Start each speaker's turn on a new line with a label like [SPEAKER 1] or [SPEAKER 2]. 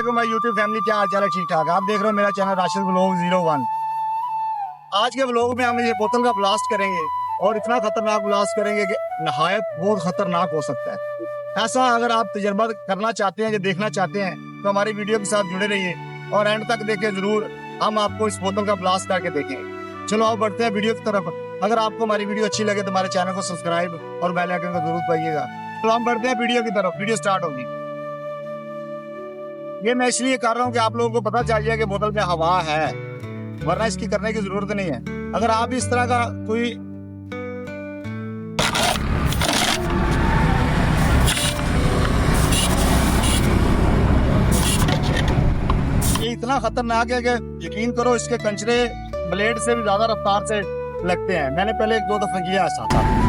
[SPEAKER 1] वालेकुम भाई YouTube family, क्या हाल चाल है? ठीक ठाक। आप देख रहे हो मेरा चैनल राशिद व्लॉग 01। आज के व्लॉग में हम ये बोतल का ब्लास्ट करेंगे और इतना खतरनाक ब्लास्ट करेंगे कि नहायत बहुत खतरनाक हो सकता है। ऐसा अगर आप तजर्बा करना चाहते हैं या देखना चाहते हैं तो हमारी वीडियो के साथ जुड़े रहिए और एंड तक देखें जरूर। हम आपको इस बोतल का ब्लास्ट करके देखेंगे। चलो आप बढ़ते हैं वीडियो की तरफ। अगर आपको हमारी वीडियो अच्छी लगे तो हमारे चैनल को सब्सक्राइब और बेल आइकन को जरूर दबाइएगा। तो हम बढ़ते हैं वीडियो की तरफ। वीडियो स्टार्ट होगी। ये मैं इसलिए कर रहा हूँ कि आप लोगों को पता चल जाए कि बोतल में हवा है, वरना इसकी करने की जरूरत नहीं है। अगर आप भी इस तरह का कोई ये इतना खतरनाक है कि यकीन करो इसके कंचरे ब्लेड से भी ज्यादा रफ्तार से लगते हैं। मैंने पहले 1-2 दफा किया ऐसा था।